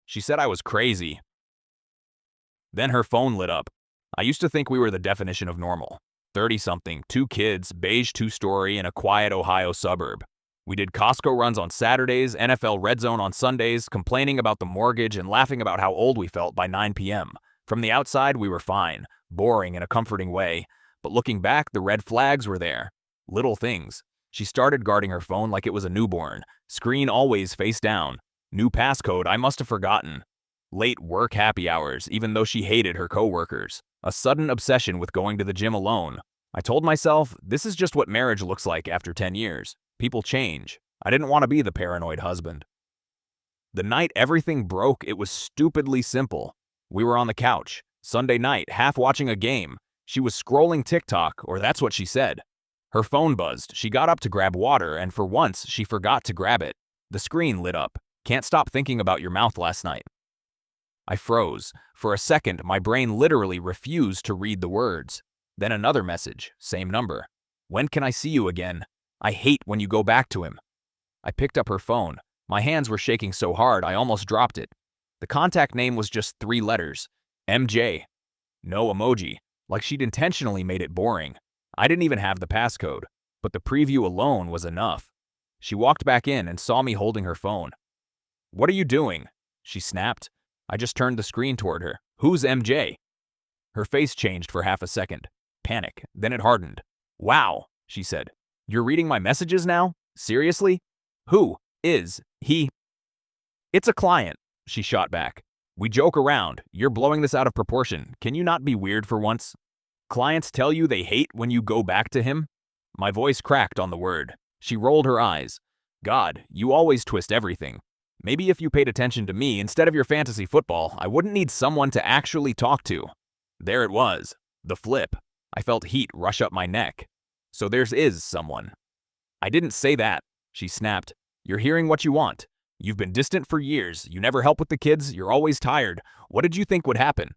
She said I was crazy. Then her phone lit up. I used to think we were the definition of normal. 30-something, 2 kids, beige 2-story in a quiet Ohio suburb. We did Costco runs on Saturdays, NFL Red Zone on Sundays, complaining about the mortgage and laughing about how old we felt by 9 p.m. From the outside, we were fine, boring in a comforting way. But looking back, the red flags were there. Little things. She started guarding her phone like it was a newborn. Screen always face down. New passcode I must have forgotten. Late work happy hours, even though she hated her coworkers. A sudden obsession with going to the gym alone. I told myself, this is just what marriage looks like after 10 years. People change. I didn't want to be the paranoid husband. The night everything broke, it was stupidly simple. We were on the couch, Sunday night, half watching a game. She was scrolling TikTok, or that's what she said. Her phone buzzed. She got up to grab water, and for once, she forgot to grab it. The screen lit up. Can't stop thinking about your mouth last night. I froze. For a second, my brain literally refused to read the words. Then another message, same number. When can I see you again? I hate when you go back to him. I picked up her phone. My hands were shaking so hard I almost dropped it. The contact name was just 3 letters. MJ. No emoji, like she'd intentionally made it boring. I didn't even have the passcode, but the preview alone was enough. She walked back in and saw me holding her phone. What are you doing? She snapped. I just turned the screen toward her. Who's MJ? Her face changed for half a second. Panic, then it hardened. Wow, she said. You're reading my messages now? Seriously? Who is he? It's a client, she shot back. We joke around. You're blowing this out of proportion. Can you not be weird for once? Clients tell you they hate when you go back to him? My voice cracked on the word. She rolled her eyes. God, you always twist everything. Maybe if you paid attention to me instead of your fantasy football, I wouldn't need someone to actually talk to. There it was. The flip. I felt heat rush up my neck. So there's is someone. I didn't say that, she snapped. You're hearing what you want. You've been distant for years. You never help with the kids. You're always tired. What did you think would happen?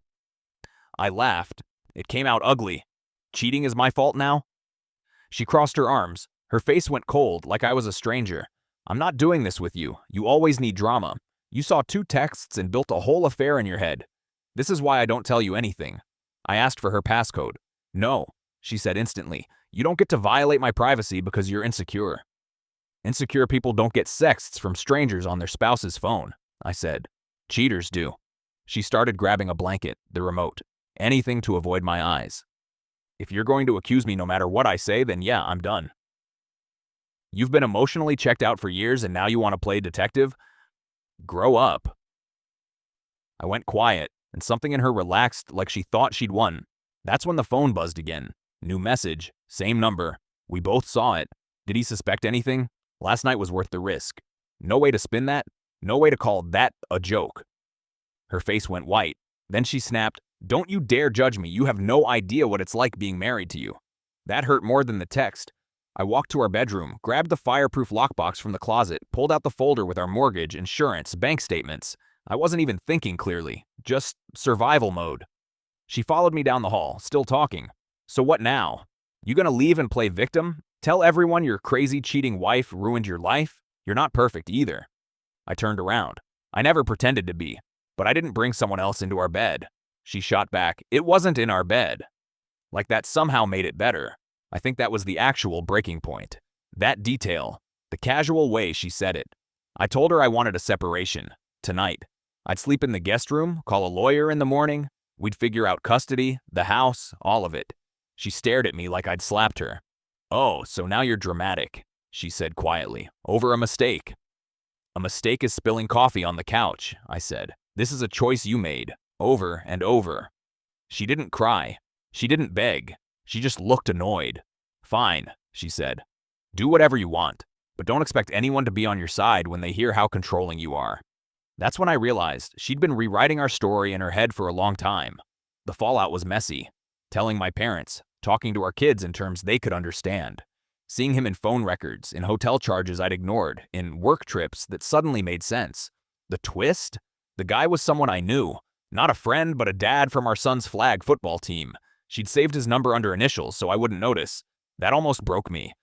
I laughed. It came out ugly. Cheating is my fault now? She crossed her arms. Her face went cold, like I was a stranger. I'm not doing this with you. You always need drama. You saw 2 texts and built a whole affair in your head. This is why I don't tell you anything. I asked for her passcode. No, she said instantly. You don't get to violate my privacy because you're insecure. Insecure people don't get sexts from strangers on their spouse's phone, I said. Cheaters do. She started grabbing a blanket, the remote. Anything to avoid my eyes. If you're going to accuse me no matter what I say, then yeah, I'm done. You've been emotionally checked out for years and now you want to play detective? Grow up. I went quiet, and something in her relaxed like she thought she'd won. That's when the phone buzzed again. New message, same number. We both saw it. Did he suspect anything? Last night was worth the risk. No way to spin that. No way to call that a joke. Her face went white. Then she snapped, Don't you dare judge me. You have no idea what it's like being married to you. That hurt more than the text. I walked to our bedroom, grabbed the fireproof lockbox from the closet, pulled out the folder with our mortgage, insurance, bank statements. I wasn't even thinking clearly, just survival mode. She followed me down the hall, still talking. So what now? You gonna leave and play victim? Tell everyone your crazy cheating wife ruined your life? You're not perfect either. I turned around. I never pretended to be, but I didn't bring someone else into our bed. She shot back, It wasn't in our bed. Like that somehow made it better. I think that was the actual breaking point. That detail. The casual way she said it. I told her I wanted a separation. Tonight. I'd sleep in the guest room, call a lawyer in the morning. We'd figure out custody, the house, all of it. She stared at me like I'd slapped her. Oh, so now you're dramatic, she said quietly. Over a mistake. A mistake is spilling coffee on the couch, I said. This is a choice you made. Over and over. She didn't cry. She didn't beg. She just looked annoyed. Fine, she said. Do whatever you want, but don't expect anyone to be on your side when they hear how controlling you are. That's when I realized she'd been rewriting our story in her head for a long time. The fallout was messy. Telling my parents, talking to our kids in terms they could understand. Seeing him in phone records, in hotel charges I'd ignored, in work trips that suddenly made sense. The twist? The guy was someone I knew. Not a friend, but a dad from our son's flag football team. She'd saved his number under initials so I wouldn't notice. That almost broke me.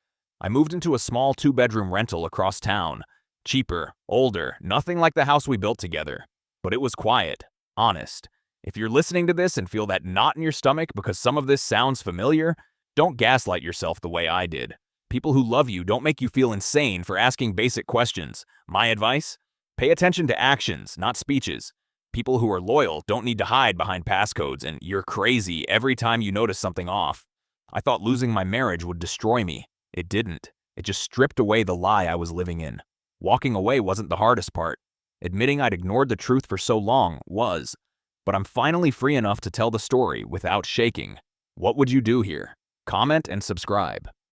I moved into a small 2-bedroom rental across town. Cheaper, older, nothing like the house we built together. But it was quiet, honest. If you're listening to this and feel that knot in your stomach because some of this sounds familiar, don't gaslight yourself the way I did. People who love you don't make you feel insane for asking basic questions. My advice? Pay attention to actions, not speeches. People who are loyal don't need to hide behind passcodes and "you're crazy" every time you notice something off. I thought losing my marriage would destroy me. It didn't. It just stripped away the lie I was living in. Walking away wasn't the hardest part. Admitting I'd ignored the truth for so long was. But I'm finally free enough to tell the story without shaking. What would you do here? Comment and subscribe.